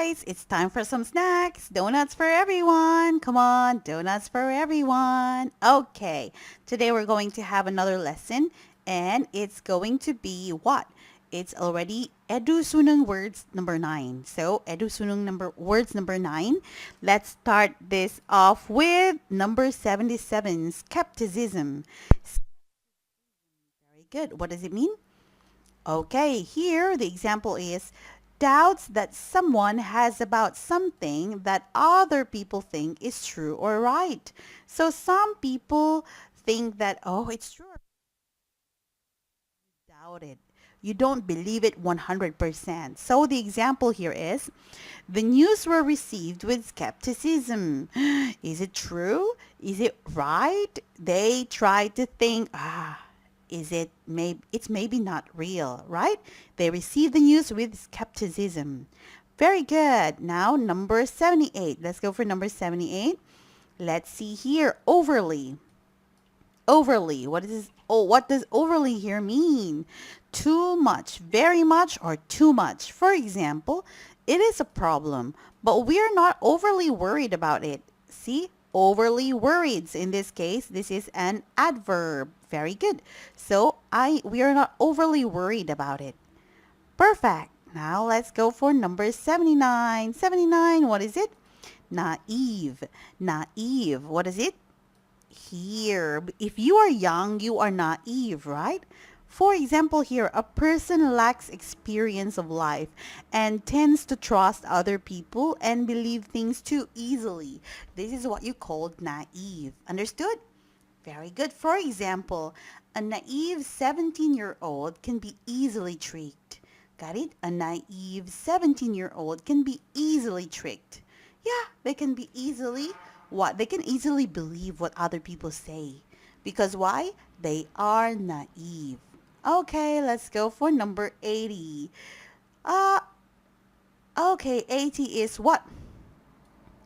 guys, it's time for some snacks. Donuts for everyone. Come on, donuts for everyone. Okay, today we're going to have another lesson and it's going to be what? It's already EDU Soonung Words number 9. So, EDU Soonung Words number 9. Let's start this off with number 77, skepticism. Very good. What does it mean? Okay, here the example is doubts that someone has about something that other people think is true or right. So some people think that, oh, it's true. Doubt it. You don't believe it 100%. So the example here is, the news were received with skepticism. Is it true? Is it right? They try to think, it's maybe not real, right? They receive the news with skepticism. Very good. Now, number 78. Let's go for number 78. Let's see here. Overly. Overly. What does overly here mean? Too much, very much, or too much. For example, it is a problem, but we are not overly worried about it. See? Overly worried. So in this case, this is an adverb. Very good. So we are not overly worried about it. Perfect. Now let's go for number 79. 79, what is it? Naive. Naive. What is it? Here. If you are young, you are naive, right? For example here, a person lacks experience of life and tends to trust other people and believe things too easily. This is what you call naive. Understood? Very good. For example, a naive 17-year-old can be easily tricked. Got it? A naive 17-year-old can be easily tricked. Yeah, they can be easily what? They can easily believe what other people say. Because why? They are naive. Okay, let's go for number 80. Okay, 80 is what?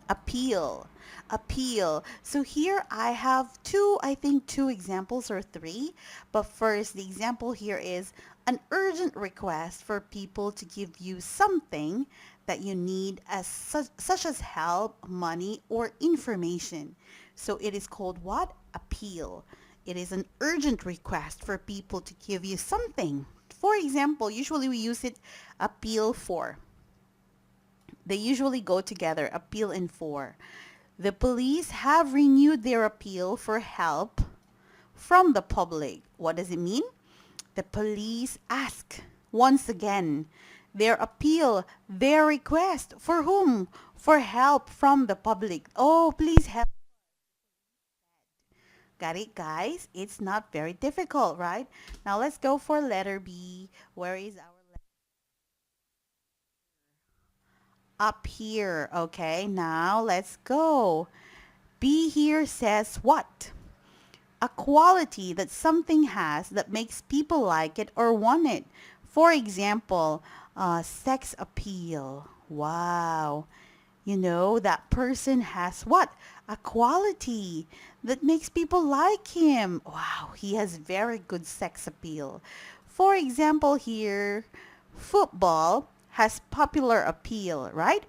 Appeal. Appeal. So here I have two examples or three. But first, the example here is an urgent request for people to give you something that you need such as help, money, or information. So it is called what? Appeal. It is an urgent request for people to give you something. For example, usually we use it appeal for. They usually go together, appeal and for. The police have renewed their appeal for help from the public. What does it mean? The police ask once again their appeal, their request. For whom? For help from the public. Oh, please help. Got it, guys? It's not very difficult, right? Now let's go for letter B. Where is our letter? Up here. Okay, now let's go. B here says what? A quality that something has that makes people like it or want it. For example, sex appeal. Wow. You know, that person has what? A quality that makes people like him. Wow, he has very good sex appeal. For example here, football has popular appeal, right?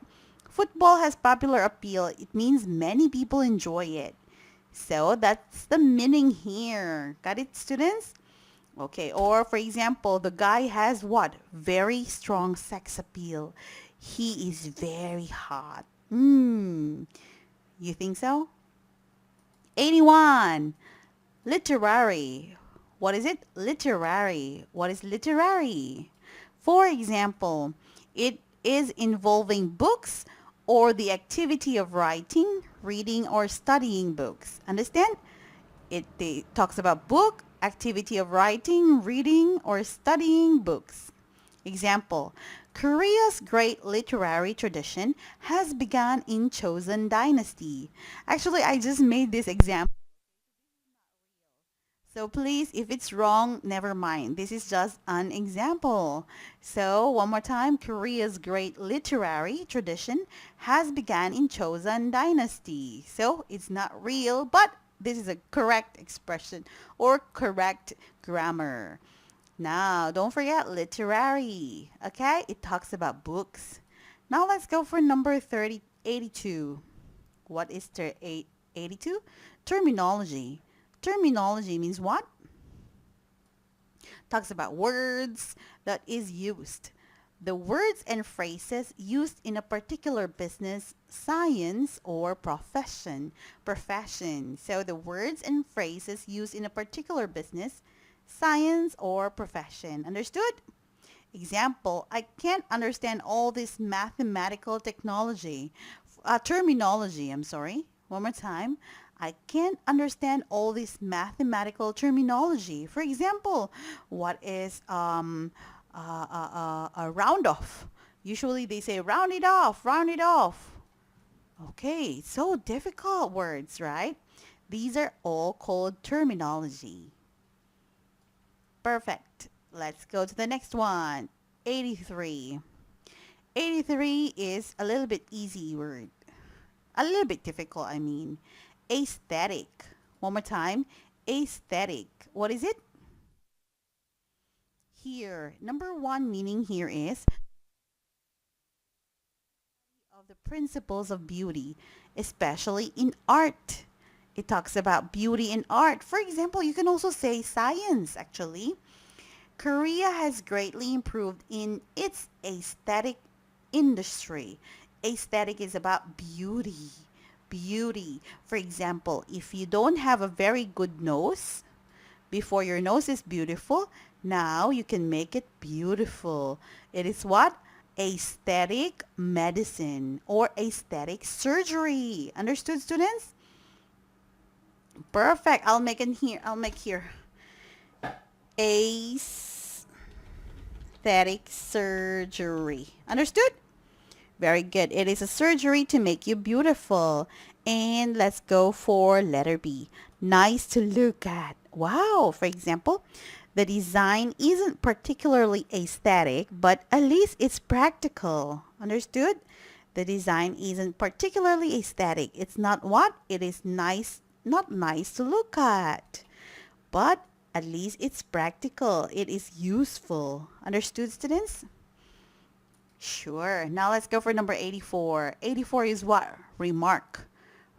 Football has popular appeal. It means many people enjoy it. So that's the meaning here. Got it, students? Okay, or for example, the guy has what? Very strong sex appeal. He is very hot. You think so? 81. Literary. What is it? Literary. What is literary? For example, it is involving books or the activity of writing, reading, or studying books. Understand? It talks about book, activity of writing, reading, or studying books. Example, Korea's great literary tradition has begun in Joseon Dynasty. Actually, I just made this example. So please, if it's wrong, never mind. This is just an example. So one more time, Korea's great literary tradition has begun in Joseon Dynasty. So it's not real, but this is a correct expression or correct grammar. Now, don't forget literary, okay? It talks about books. Now let's go for number 82. What is 82? Terminology. Terminology means what? Talks about words that is used. The words and phrases used in a particular business, science, or profession. So the words and phrases used in a particular business, science, or profession. Understood? Example, I can't understand all this mathematical terminology. I'm sorry. One more time. I can't understand all this mathematical terminology. For example, what is a round off? Usually they say round it off, round it off. Okay, so difficult words, right? These are all called terminology. Perfect. Let's go to the next one. 83. 83 is a little bit easy word. A little bit difficult, I mean. Aesthetic. One more time. Aesthetic. What is it? Here, number one meaning here is of the principles of beauty, especially in art. It talks about beauty in art. For example, you can also say science, actually. Korea has greatly improved in its aesthetic industry. Aesthetic is about beauty. Beauty. For example, if you don't have a very good nose, before your nose is beautiful, now you can make it beautiful. It is what? Aesthetic medicine or aesthetic surgery. Understood, students? Perfect. I'll make here. Aesthetic surgery. Understood? Very good. It is a surgery to make you beautiful. And let's go for letter B. Nice to look at. Wow. For example, the design isn't particularly aesthetic, but at least it's practical. Understood? The design isn't particularly aesthetic. It's not what? It is nice, not nice to look at. But at least it's practical. It is useful. Understood, students? Sure. Now let's go for number 84. 84 is what? Remark.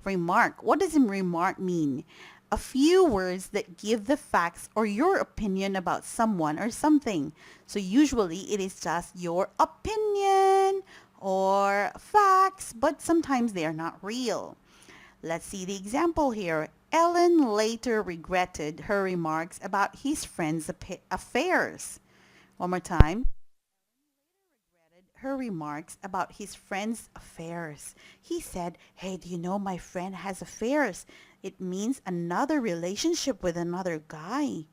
Remark. What does remark mean? A few words that give the facts or your opinion about someone or something. So usually it is just your opinion or facts, but sometimes they are not real. Let's see the example here. Ellen later regretted her remarks about his friend's affairs. One more time. Her remarks about his friend's affairs. He said, hey, do you know my friend has affairs? It means another relationship with another guy.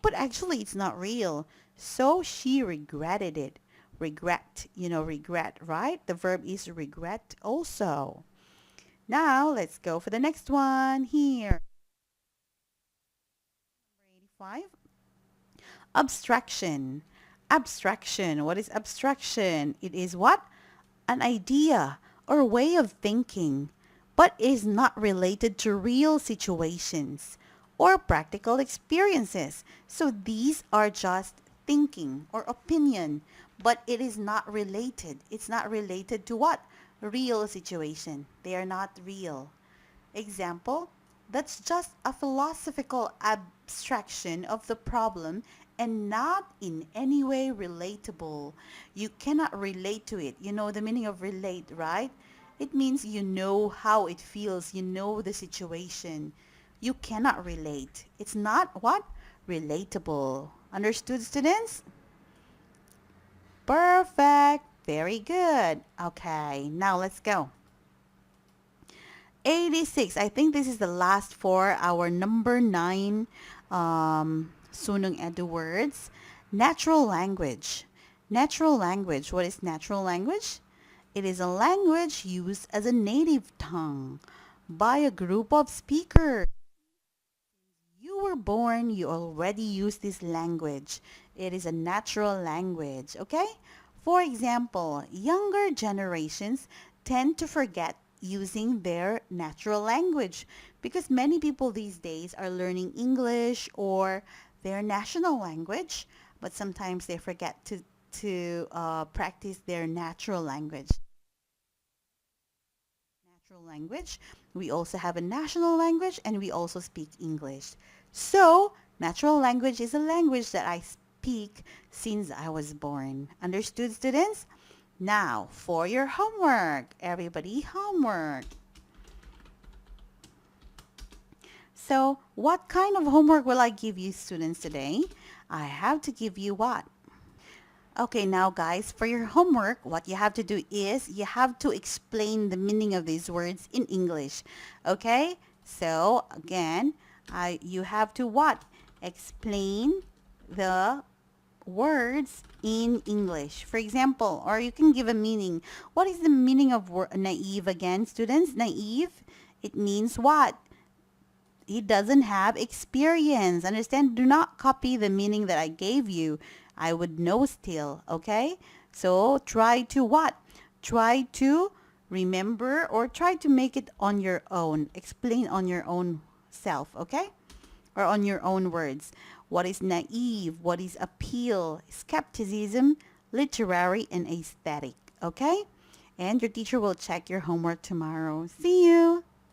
But actually it's not real. So she regretted it. Regret, regret, right? The verb is regret also. Now let's go for the next one here. Number 85. Abstraction. Abstraction. What is abstraction? It is what? An idea or way of thinking, but is not related to real situations or practical experiences. So these are just thinking or opinion, but it is not related. It's not related to what? Real situation. They are not real. Example, that's just a philosophical abstraction of the problem and not in any way relatable. You cannot relate to it. You know the meaning of relate, right? It means you know how it feels. You know the situation. You cannot relate. It's not what? Relatable. Understood, students? Perfect. Very good. Okay, now let's go. 86. I think this is the last for our number 9 Soonung EDU words. Natural language. Natural language. What is natural language? It is a language used as a native tongue by a group of speakers. You were born, you already use this language. It is a natural language, okay? For example, younger generations tend to forget using their natural language because many people these days are learning English or their national language, but sometimes they forget to practice their natural language. language, we also have a national language, and we also speak English. So, natural language is a language that I speak since I was born. Understood, students? Now, for your homework. Everybody, homework. So, what kind of homework will I give you, students, today? I have to give you what? Okay, now guys, for your homework, what you have to do is you have to explain the meaning of these words in English. Okay? So, again, you have to what? Explain the words in English. For example, or you can give a meaning. What is the meaning of naive again, students? Naive, it means what? He doesn't have experience. Understand? Do not copy the meaning that I gave you. I would know still, okay? So try to what? Try to remember or try to make it on your own. Explain on your own self, okay? Or on your own words. What is naive? What is appeal? Skepticism, literary, and aesthetic, okay? And your teacher will check your homework tomorrow. See you!